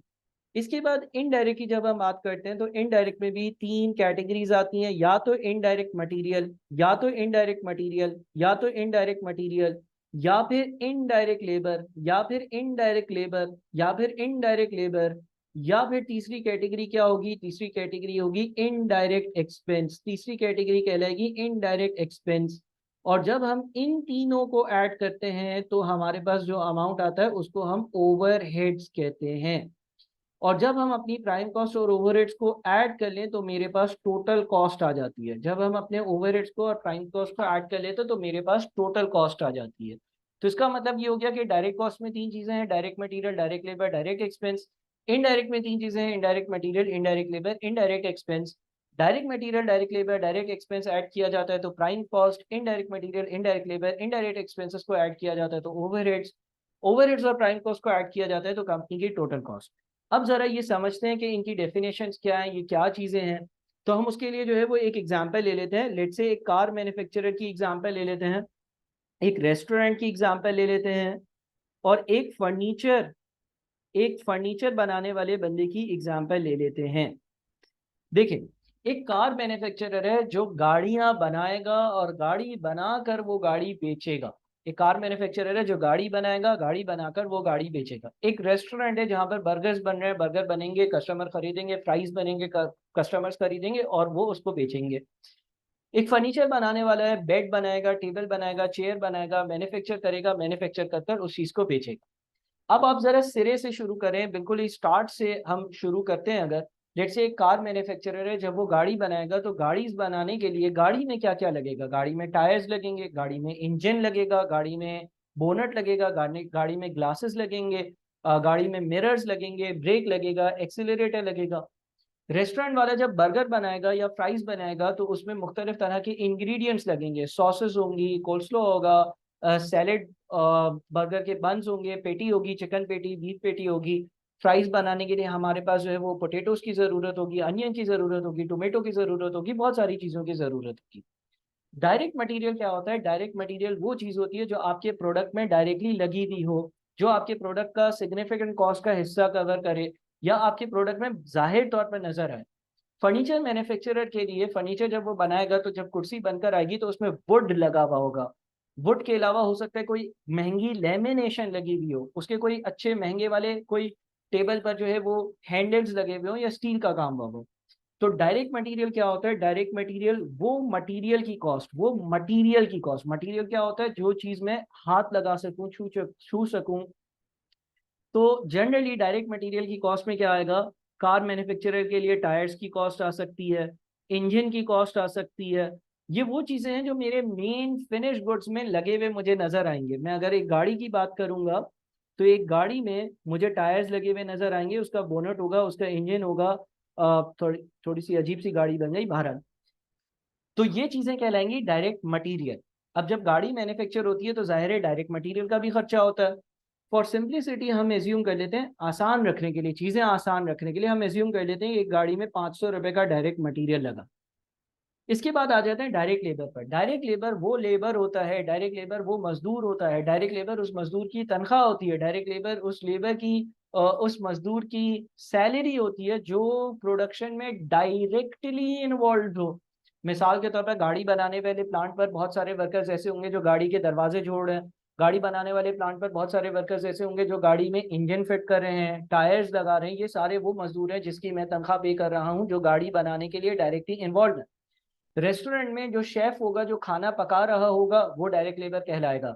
इसके बाद इनडायरेक्ट की जब हम बात करते हैं, तो इनडायरेक्ट में भी 3 कैटेगरीज आती हैं, या तो इनडायरेक्ट मटेरियल, या तो इनडायरेक्ट मटेरियल, या तो इनडायरेक्ट मटेरियल, या फिर इनडायरेक्ट लेबर, या फिर इनडायरेक्ट लेबर, या फिर इनडायरेक्ट लेबर, या फिर तीसरी कैटेगरी क्या होगी? तीसरी कैटेगरी होगी इनडायरेक्ट एक्सपेंस। तीसरी कैटेगरी कहलाएगी इनडायरेक्ट एक्सपेंस। और जब हम इन तीनों को ऐड करते हैं तो हमारे पास जो अमाउंट आता है उसको हम ओवरहेड्स कहते हैं। और जब हम अपनी प्राइम कॉस्ट और ओवरहेड्स को ऐड कर लें तो मेरे पास टोटल कॉस्ट आ जाती है। जब हम अपने ओवरहेड्स को और प्राइम कॉस्ट को ऐड कर लेते तो मेरे पास टोटल कॉस्ट आ जाती है। तो इसका मतलब ये हो गया कि डायरेक्ट कॉस्ट में 3 चीजें हैं, direct material, direct labour, direct expense. Indirect में 3 चीजें हैं, indirect material, indirect labour, indirect expense. Direct material, direct labour, direct expense add किया जाता है तो prime cost, indirect material, indirect labour, indirect expenses को ऐड किया जाता है तो ओवरहेड्स, ओवरहेड्स और प्राइम कॉस्ट को ऐड किया जाता है तो कंपनी की टोटल कॉस्ट। अब जरा ये समझते हैं कि इनकी डेफिनेशंस क्या है, ये क्या चीजें हैं। तो हम उसके लिए जो है वो एक एग्जांपल ले लेते हैं। लेट्स से एक कार मैन्युफैक्चरर की एग्जांपल ले लेते हैं, एक रेस्टोरेंट की एग्जांपल ले लेते हैं, और एक फर्नीचर बनाने वाले बंदे की एग्जांपल ले लेते हैं। देखिए, एक कार मैन्युफैक्चरर है जो गाड़ियां बनाएगा और गाड़ी बनाकर वो गाड़ी बेचेगा। एक कार मैन्युफैक्चरर है जो गाड़ी बनाएगा, गाड़ी बनाकर वो गाड़ी बेचेगा। एक रेस्टोरेंट है जहां पर बर्गर्स बन रहे हैं, बर्गर बनेंगे, कस्टमर खरीदेंगे, फ्राइज बनेंगे, कस्टमर्स खरीदेंगे और वो उसको बेचेंगे। एक फर्नीचर बनाने वाला है, बेड बनाएगा, टेबल बनाएगा, चेयर बनाएगा, मैन्युफैक्चर करेगा, मैन्युफैक्चर कर कर उस चीज को बेचेगा। अब आप जरा सिरे से शुरू करें, बिल्कुल ही स्टार्ट से हम शुरू करते हैं। अगर जैसे एक कार मैन्युफैक्चरर है, जब वो गाड़ी बनाएगा तो गाड़ी बनाने के लिए गाड़ी में क्या क्या लगेगा? गाड़ी में टायर्स लगेंगे, गाड़ी में इंजन लगेगा, गाड़ी में बोनट लगेगा, गाड़ी में ग्लासेस लगेंगे, गाड़ी में मिरर्स लगेंगे, ब्रेक लगेगा, एक्सीलरेटर लगेगा। रेस्टोरेंट वाला जब बर्गर बनाएगा या फ्राइज बनाएगा तो उसमें मुख्तलिफ तरह के इंग्रेडिएंट्स लगेंगे, सॉसेस होंगी, कोल्स्लो होगा, सैलेड, बर्गर के बन्स होंगे, पेटी होगी, चिकन पेटी, बीफ पेटी होगी। फ्राइज बनाने के लिए हमारे पास जो है वो पोटेटोज की ज़रूरत होगी, अनियन की ज़रूरत होगी, टोमेटो की ज़रूरत होगी, बहुत सारी चीज़ों की ज़रूरत होगी। डायरेक्ट मटेरियल क्या होता है? डायरेक्ट मटेरियल वो चीज़ होती है जो आपके प्रोडक्ट में डायरेक्टली लगी हुई हो, जो आपके प्रोडक्ट का सिग्निफिकेंट कॉस्ट का हिस्सा कवर करे या आपके प्रोडक्ट में जाहिर तौर पर नजर आए। फर्नीचर मैन्युफैक्चरर के लिए फर्नीचर जब वो बनाएगा तो जब कुर्सी बनकर आएगी तो उसमें वुड लगा हुआ होगा। वुड के अलावा हो सकता है कोई महंगी लेमिनेशन लगी हुई हो, उसके कोई अच्छे महंगे वाले कोई टेबल पर जो है वो हैंडल्स लगे हुए हो या स्टील का काम हुआ हो। तो डायरेक्ट मटेरियल क्या होता है? डायरेक्ट मटेरियल वो मटेरियल की कॉस्ट, वो मटेरियल की कॉस्ट। मटेरियल क्या होता है? जो चीज मैं हाथ लगा सकूं, छू सकूं। तो जनरली डायरेक्ट मटेरियल की कॉस्ट में क्या आएगा? कार मैन्युफैक्चरर के लिए टायर्स की कॉस्ट आ सकती है, इंजन की कॉस्ट आ सकती है। ये वो चीजें हैं जो मेरे मेन फिनिश गुड्स में लगे हुए मुझे नजर आएंगे। मैं अगर एक गाड़ी की बात करूंगा तो एक गाड़ी में मुझे टायर्स लगे हुए नजर आएंगे, उसका बोनट होगा, उसका इंजन होगा। थोड़ी थोड़ी सी अजीब सी गाड़ी बन गई भारत। तो ये चीजें कहलाएंगी डायरेक्ट मटेरियल। अब जब गाड़ी मैन्युफैक्चर होती है तो जाहिर है डायरेक्ट मटेरियल का भी खर्चा होता है। फॉर सिंप्लिसिटी हम एज्यूम कर लेते हैं, आसान रखने के लिए, चीजें आसान रखने के लिए हम एज्यूम कर लेते हैं एक गाड़ी में 500 रुपए का डायरेक्ट मटेरियल लगा। इसके बाद आ जाते हैं डायरेक्ट लेबर पर। डायरेक्ट लेबर वो लेबर होता है, डायरेक्ट लेबर वो मजदूर होता है, डायरेक्ट लेबर उस मजदूर की तनख्वाह होती है, डायरेक्ट लेबर उस लेबर की उस मजदूर की सैलरी होती है जो प्रोडक्शन में डायरेक्टली इन्वॉल्व हो। मिसाल के तौर पर गाड़ी बनाने वाले प्लांट पर बहुत सारे वर्कर्स ऐसे होंगे जो गाड़ी के दरवाजे जोड़ रहे हैं। गाड़ी बनाने वाले प्लांट पर बहुत सारे वर्कर्स ऐसे होंगे जो गाड़ी में इंजन फिट कर रहे हैं, टायर्स लगा रहे हैं। ये सारे वो मजदूर हैं जिसकी मैं तनख्वाह पे कर रहा हूँ, जो गाड़ी बनाने के लिए डायरेक्टली इन्वॉल्व है। रेस्टोरेंट में जो शेफ होगा, जो खाना पका रहा होगा, वो डायरेक्ट लेबर कहलाएगा।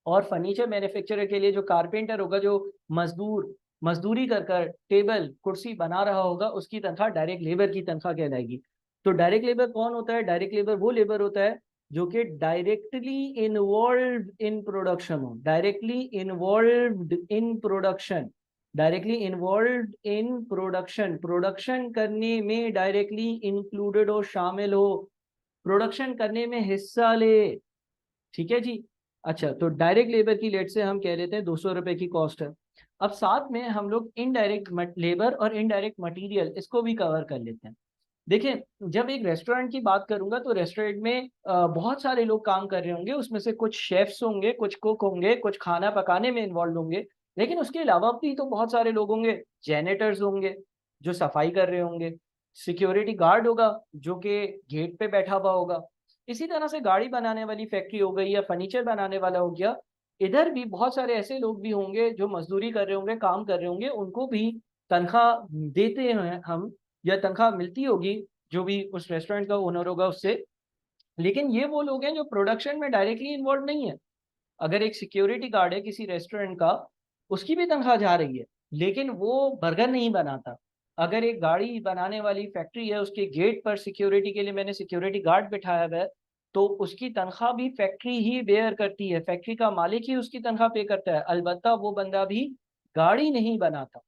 और फर्नीचर मैन्युफैक्चरर के लिए जो कारपेंटर होगा, जो मजदूरी कर कर टेबल कुर्सी बना रहा होगा, उसकी तनख्वाह डायरेक्ट लेबर की तनख्वाह कहलाएगी। तो डायरेक्ट लेबर कौन होता है? डायरेक्ट लेबर वो लेबर होता है जो कि डायरेक्टली इन्वॉल्व इन प्रोडक्शन हो, directly involve in production, directly involve in production, production करने में डायरेक्टली इंक्लूडेड हो, शामिल हो, प्रोडक्शन करने में हिस्सा ले। ठीक है जी। अच्छा, तो डायरेक्ट लेबर की लेट से हम कह लेते हैं 200 रुपए की कॉस्ट है। अब साथ में हम लोग इनडायरेक्ट लेबर और इनडायरेक्ट मटेरियल इसको भी कवर कर लेते हैं। देखिए, जब एक रेस्टोरेंट की बात करूंगा तो रेस्टोरेंट में बहुत सारे लोग काम कर रहे होंगे। उसमें से कुछ शेफ्स होंगे, कुछ कुक होंगे, कुछ खाना पकाने में इन्वॉल्व होंगे। लेकिन उसके अलावा भी तो बहुत सारे लोग होंगे। जेनेटर्स होंगे जो सफाई कर रहे होंगे, सिक्योरिटी गार्ड होगा जो कि गेट पे बैठा हुआ होगा। इसी तरह से गाड़ी बनाने वाली फैक्ट्री हो गई या फर्नीचर बनाने वाला हो गया, इधर भी बहुत सारे ऐसे लोग भी होंगे जो मजदूरी कर रहे होंगे, काम कर रहे होंगे, उनको भी तनख्वाह देते हैं हम, या तनख्वाह मिलती होगी जो भी उस रेस्टोरेंट का ओनर होगा उससे। लेकिन ये वो लोग हैं जो प्रोडक्शन में डायरेक्टली इन्वॉल्व नहीं है। अगर एक सिक्योरिटी गार्ड है किसी रेस्टोरेंट का, उसकी भी तनख्वाह जा रही है, लेकिन वो बर्गर नहीं बनाता। अगर एक गाड़ी बनाने वाली फैक्ट्री है, उसके गेट पर सिक्योरिटी के लिए मैंने सिक्योरिटी गार्ड बिठाया हुआ है, तो उसकी तनख्वाह भी फैक्ट्री ही बेयर करती है, फैक्ट्री का मालिक ही उसकी तनख्वाह पे करता है, अलबत्ता वो बंदा भी गाड़ी नहीं बनाता।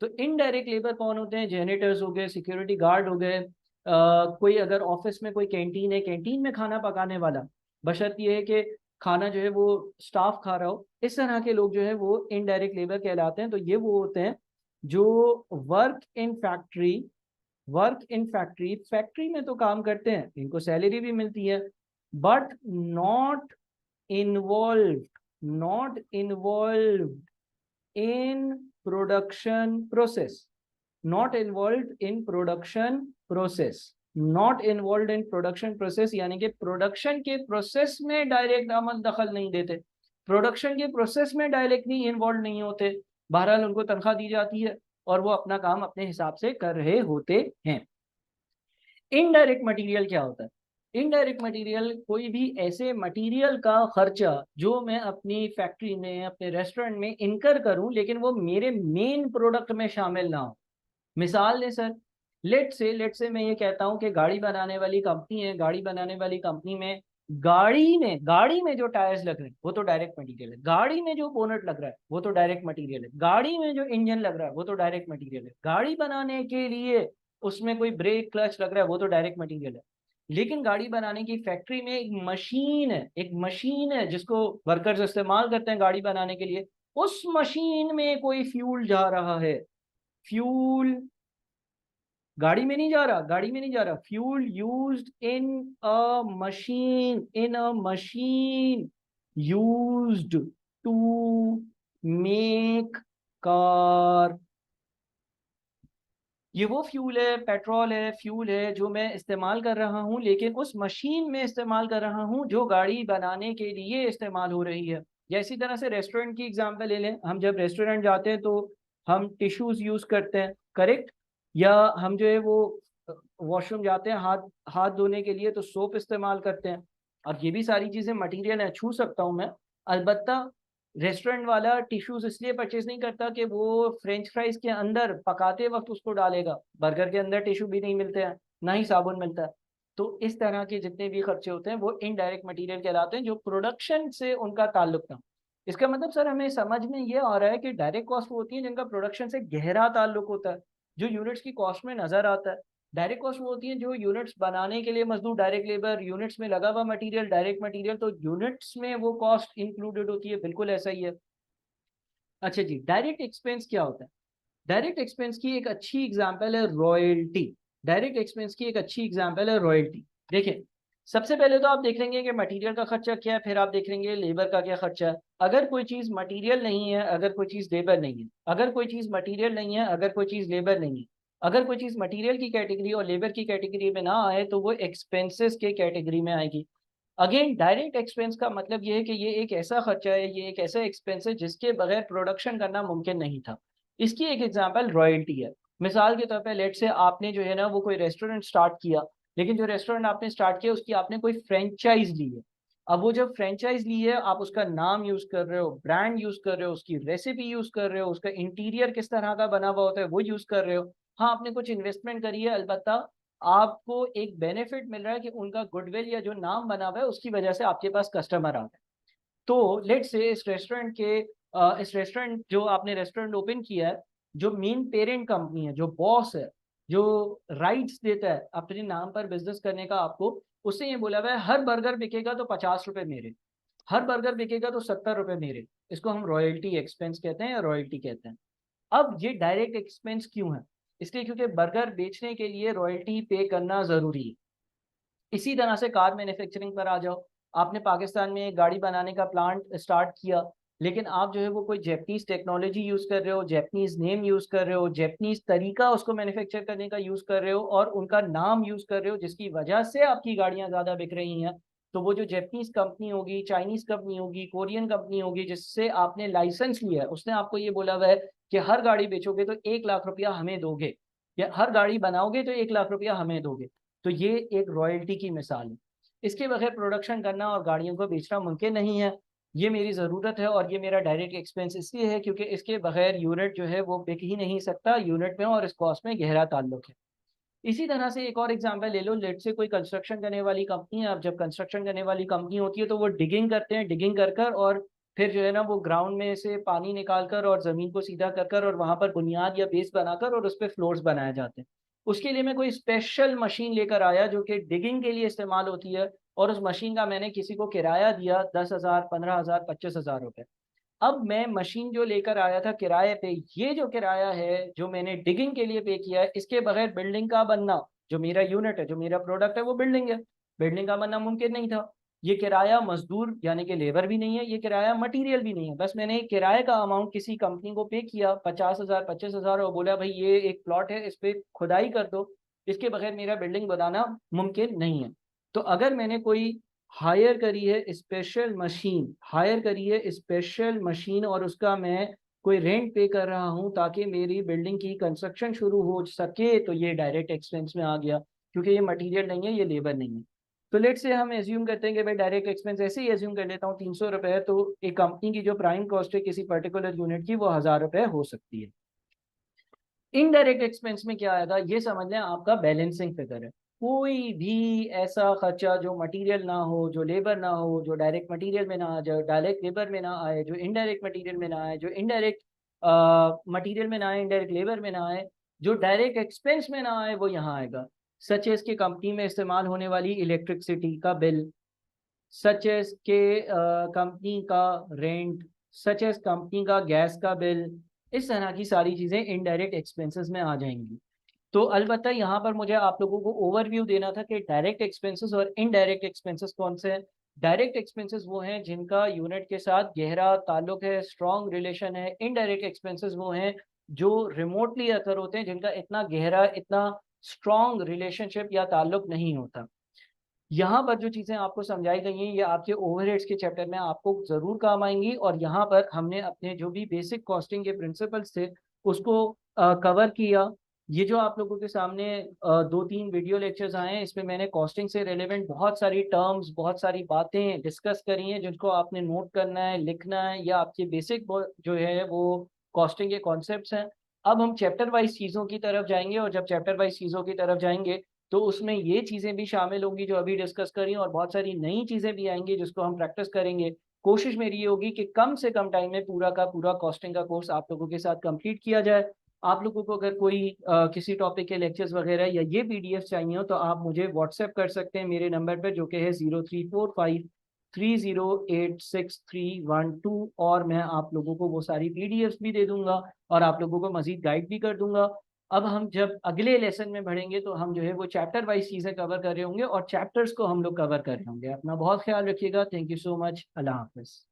तो इनडायरेक्ट लेबर कौन होते हैं? जेनेटर्स हो गए, सिक्योरिटी गार्ड हो गए, कोई अगर ऑफिस में कोई कैंटीन है, कैंटीन में खाना पकाने वाला, बशर्ते ये है कि खाना जो है वो स्टाफ खा रहा हो, इस तरह के लोग जो है वो इनडायरेक्ट लेबर कहलाते हैं। तो ये वो होते हैं जो work in factory, work in factory, factory में तो काम करते हैं, इनको सैलरी भी मिलती है, but not involve, not involve in production process, not involve in production process, not involve in production process, यानी कि प्रोडक्शन के प्रोसेस में डायरेक्ट अमल दखल नहीं देते, प्रोडक्शन के प्रोसेस में डायरेक्टली इन्वॉल्व नहीं होते, बहरहाल उनको तनख्वाह दी जाती है और वो अपना काम अपने हिसाब से कर रहे होते हैं। इनडायरेक्ट मटेरियल क्या होता है? इनडायरेक्ट मटेरियल कोई भी ऐसे मटेरियल का खर्चा जो मैं अपनी फैक्ट्री में, अपने रेस्टोरेंट में इनकर करूं, लेकिन वो मेरे मेन प्रोडक्ट में शामिल ना हो। मिसाल लें सर, लेट से मैं ये कहता हूं कि गाड़ी बनाने वाली कंपनी है, गाड़ी बनाने वाली कंपनी में गाड़ी में जो टायर्स लग रहे हैं वो तो डायरेक्ट मटेरियल है, गाड़ी में जो बोनट लग रहा है वो तो डायरेक्ट मटेरियल है, गाड़ी में जो इंजन लग रहा है वो तो डायरेक्ट मटेरियल है, गाड़ी बनाने के लिए उसमें कोई ब्रेक क्लच लग रहा है वो तो डायरेक्ट मटेरियल है। लेकिन गाड़ी बनाने की फैक्ट्री में एक मशीन है, एक मशीन है जिसको वर्कर्स इस्तेमाल करते हैं गाड़ी बनाने के लिए, उस मशीन में कोई फ्यूल जा रहा है, फ्यूल गाड़ी में नहीं जा रहा, गाड़ी में नहीं जा रहा, fuel used in a machine, in a machine used to make car. ये वो फ्यूल है, पेट्रोल है, फ्यूल है जो मैं इस्तेमाल कर रहा हूँ, लेकिन उस मशीन में इस्तेमाल कर रहा हूँ जो गाड़ी बनाने के लिए इस्तेमाल हो रही है। या इसी तरह से रेस्टोरेंट की एग्जांपल ले लें, हम जब रेस्टोरेंट जाते हैं तो हम टिश्यूज यूज करते हैं, करेक्ट? या हम जो है वो वॉशरूम जाते हैं हाथ हाथ धोने के लिए तो सोप इस्तेमाल करते हैं, और ये भी सारी चीजें मटेरियल है, छू सकता हूँ मैं। अलबत्ता रेस्टोरेंट वाला टिश्यूज इसलिए परचेज नहीं करता कि वो फ्रेंच फ्राइज के अंदर पकाते वक्त उसको डालेगा, बर्गर के अंदर टिश्यू भी नहीं मिलते हैं, ना ही साबुन मिलता है। तो इस तरह के जितने भी खर्चे होते हैं वो इनडायरेक्ट मटेरियल कहलाते हैं, जो प्रोडक्शन से उनका ताल्लुक ना। इसका मतलब सर हमें समझ में ये आ रहा है कि डायरेक्ट कॉस्ट वो होती है जिनका प्रोडक्शन से गहरा ताल्लुक होता है, जो यूनिट्स की कॉस्ट में नजर आता है। डायरेक्ट कॉस्ट वो होती है जो यूनिट्स बनाने के लिए मजदूर, डायरेक्ट लेबर, यूनिट्स में लगा हुआ मटेरियल, डायरेक्ट मटेरियल, तो यूनिट्स में वो कॉस्ट इंक्लूडेड होती है, बिल्कुल ऐसा ही है। अच्छा जी, डायरेक्ट एक्सपेंस क्या होता है? डायरेक्ट एक्सपेंस की एक अच्छी एग्जांपल है रॉयल्टी। डायरेक्ट एक्सपेंस की एक अच्छी एग्जांपल है रॉयल्टी। देखिए, सबसे पहले तो आप देख लेंगे कि मटेरियल का खर्चा क्या है, फिर आप देख लेंगे लेबर का क्या खर्चा है। अगर कोई चीज मटेरियल नहीं है, अगर कोई चीज लेबर नहीं है, अगर कोई चीज मटेरियल नहीं है, अगर कोई चीज लेबर नहीं है, अगर कोई चीज मटेरियल की कैटेगरी और लेबर की कैटेगरी में ना आए तो वो एक्सपेंसेस के कैटेगरी में आएगी। अगेन, डायरेक्ट एक्सपेंस का मतलब ये है कि ये एक ऐसा खर्चा है, ये एक ऐसा एक्सपेंस है जिसके बगैर प्रोडक्शन करना मुमकिन नहीं था। इसकी एक एग्जांपल रॉयल्टी है। मिसाल के तौर पे लेट से आपने जो है ना वो कोई रेस्टोरेंट स्टार्ट किया, लेकिन जो रेस्टोरेंट आपने स्टार्ट किया उसकी आपने कोई फ्रेंचाइज ली है। अब वो जब फ्रेंचाइज ली है, आप उसका नाम यूज कर रहे हो, ब्रांड यूज कर रहे हो, उसकी रेसिपी यूज कर रहे हो, उसका इंटीरियर किस तरह का बना हुआ होता है वो यूज कर रहे हो। हाँ, आपने कुछ इन्वेस्टमेंट करी है, अलबत्ता आपको एक बेनिफिट मिल रहा है कि उनका गुडविल या जो नाम बना हुआ है उसकी वजह से आपके पास कस्टमर आ रहे हैं। तो लेट से इस रेस्टोरेंट जो आपने रेस्टोरेंट ओपन किया है, जो मेन पेरेंट कंपनी है, जो बॉस है, जो राइट्स देता है अपने नाम पर बिजनेस करने का आपको, उससे ये बोला हुआ है हर बर्गर बिकेगा तो 50 रुपए मेरे, हर बर्गर बिकेगा तो 70 रुपए मेरे। इसको हम रॉयल्टी एक्सपेंस कहते हैं या रॉयल्टी कहते हैं। अब ये डायरेक्ट एक्सपेंस क्यों है? इसलिए क्योंकि बर्गर बेचने के लिए रॉयल्टी पे करना जरूरी है। इसी तरह से कार मैन्युफैक्चरिंग पर आ जाओ। आपने पाकिस्तान में एक गाड़ी बनाने का प्लांट स्टार्ट किया, लेकिन आप जो है वो कोई जैपनीज टेक्नोलॉजी यूज कर रहे हो, जैपनीज नेम यूज कर रहे हो, जैपनीज तरीका उसको मैन्युफैक्चर करने का यूज कर रहे हो और उनका नाम यूज कर रहे हो, जिसकी वजह से आपकी गाड़ियां ज्यादा बिक रही हैं। तो वो जो जैपनीज कंपनी होगी, चाइनीज कंपनी होगी, कोरियन कंपनी होगी जिससे आपने लाइसेंस लिया है, उसने आपको ये बोला हुआ है कि हर गाड़ी बेचोगे तो 1 लाख रुपया हमें दोगे, या हर गाड़ी बनाओगे तो 1 लाख रुपया हमें दोगे। तो ये एक रॉयल्टी की मिसाल है। इसके बगैर प्रोडक्शन करना और गाड़ियों को बेचना मुमकिन नहीं है। ये मेरी ज़रूरत है और ये मेरा डायरेक्ट एक्सपेंस इसलिए है क्योंकि इसके बगैर यूनिट जो है वो बिक ही नहीं सकता, यूनिट में और इस कॉस्ट में गहरा ताल्लुक है। इसी तरह से एक और एग्जांपल ले लो, लेट से कोई कंस्ट्रक्शन करने वाली कंपनी है। अब जब कंस्ट्रक्शन करने वाली कंपनी होती है तो वो डिगिंग करते हैं, डिगिंग कर कर और फिर जो है ना वो ग्राउंड में से पानी निकाल कर और ज़मीन को सीधा कर कर और वहां पर बुनियाद या बेस बनाकर और उस पर फ्लोर्स बनाए जाते हैं। उसके लिए मैं कोई स्पेशल मशीन लेकर आया जो कि डिगिंग के लिए इस्तेमाल होती है, और उस मशीन का मैंने किसी को किराया दिया 10,000, 15,000, 25,000 रुपये। अब मैं मशीन जो लेकर आया था किराए पे, ये जो किराया है जो मैंने डिगिंग के लिए पे किया है, इसके बगैर बिल्डिंग का बनना, जो मेरा यूनिट है, जो मेरा प्रोडक्ट है, वो बिल्डिंग है, बिल्डिंग का बनना मुमकिन नहीं था। ये किराया मजदूर यानी कि लेबर भी नहीं है, ये किराया मटेरियल भी नहीं है, बस मैंने किराए का अमाउंट किसी कंपनी को पे किया 50,000 25,000 और बोला भाई ये एक प्लॉट है, इस पे खुदाई कर दो, इसके बगैर मेरा बिल्डिंग बनाना मुमकिन नहीं है। तो अगर मैंने कोई हायर करी है स्पेशल मशीन, हायर करी है स्पेशल मशीन और उसका मैं कोई रेंट पे कर रहा हूँ ताकि मेरी बिल्डिंग की कंस्ट्रक्शन शुरू हो सके, तो ये डायरेक्ट एक्सपेंस में आ गया, क्योंकि ये मटेरियल नहीं है, ये लेबर नहीं है। तो लेट से हम एज्यूम करते हैं कि भाई डायरेक्ट एक्सपेंस ऐसे ही एज्यूम कर लेता हूँ 300 रुपये, तो एक कंपनी की जो प्राइम कॉस्ट है किसी पर्टिकुलर यूनिट की वो 1,000 रुपये हो सकती है। इनडायरेक्ट एक्सपेंस में क्या आएगा ये समझ लें, आपका बैलेंसिंग फिगर है। कोई भी ऐसा खर्चा जो मटेरियल ना हो, जो लेबर ना हो, जो डायरेक्ट मटेरियल में ना आ जाए, डायरेक्ट लेबर में ना आए, जो इनडायरेक्ट मटेरियल में ना आए, जो इनडायरेक्ट मटेरियल में ना आए, इनडायरेक्ट लेबर में ना आए, जो डायरेक्ट एक्सपेंस में ना आए, वो यहाँ आएगा। सच एज के कंपनी में इस्तेमाल होने वाली इलेक्ट्रिसिटी का बिल, सच एज के कंपनी का रेंट, सच एज कंपनी का गैस का बिल, इस तरह की सारी चीज़ें इनडायरेक्ट एक्सपेंसेस में आ जाएंगी। तो अलबत्ता यहाँ पर मुझे आप लोगों को ओवरव्यू देना था कि डायरेक्ट एक्सपेंसेस और इनडायरेक्ट एक्सपेंसेस कौन से हैं। डायरेक्ट एक्सपेंसेस वो हैं जिनका यूनिट के साथ गहरा ताल्लुक है, स्ट्रॉन्ग रिलेशन है। इनडायरेक्ट एक्सपेंसेस वो हैं जो रिमोटली अकर होते हैं, जिनका इतना गहरा, इतना स्ट्रॉन्ग रिलेशनशिप या ताल्लुक नहीं होता। यहाँ पर जो चीज़ें आपको समझाई गई हैं ये आपके ओवरहेड्स के चैप्टर में आपको ज़रूर काम आएंगी, और यहाँ पर हमने अपने जो भी बेसिक कॉस्टिंग के प्रिंसिपल्स थे उसको कवर किया। ये जो आप लोगों के सामने 2-3 वीडियो लेक्चर्स आए हैं, इसमें मैंने कॉस्टिंग से रिलेवेंट बहुत सारी टर्म्स, बहुत सारी बातें डिस्कस करी हैं जिनको आपने नोट करना है, लिखना है, या आपके बेसिक जो है वो कॉस्टिंग के कॉन्सेप्ट्स हैं। अब हम चैप्टर वाइज चीज़ों की तरफ जाएंगे, और जब चैप्टर वाइज चीज़ों की तरफ जाएंगे तो उसमें ये चीज़ें भी शामिल होंगी जो अभी डिस्कस करी, और बहुत सारी नई चीज़ें भी आएंगी जिसको हम प्रैक्टिस करेंगे। कोशिश मेरी ये होगी कि कम से कम टाइम में पूरा का पूरा कॉस्टिंग का कोर्स आप लोगों के साथ कंप्लीट किया जाए। आप लोगों को अगर कोई किसी टॉपिक के लेक्चर्स वगैरह या ये पीडीएफ चाहिए हो तो आप मुझे व्हाट्सएप कर सकते हैं मेरे नंबर पर, जो कि है 0345308631 और मैं आप लोगों को वो सारी पीडीएफ भी दे दूंगा और आप लोगों को मजीद गाइड भी कर दूंगा। अब हम जब अगले लेसन में बढ़ेंगे तो हम जो है वो चैप्टर वाइज चीज़ें कवर कर रहे होंगे और चैप्टर्स को हम लोग कवर कर रहे होंगे। अपना बहुत ख्याल रखिएगा। Thank you so much. अल्लाह हाफिज़।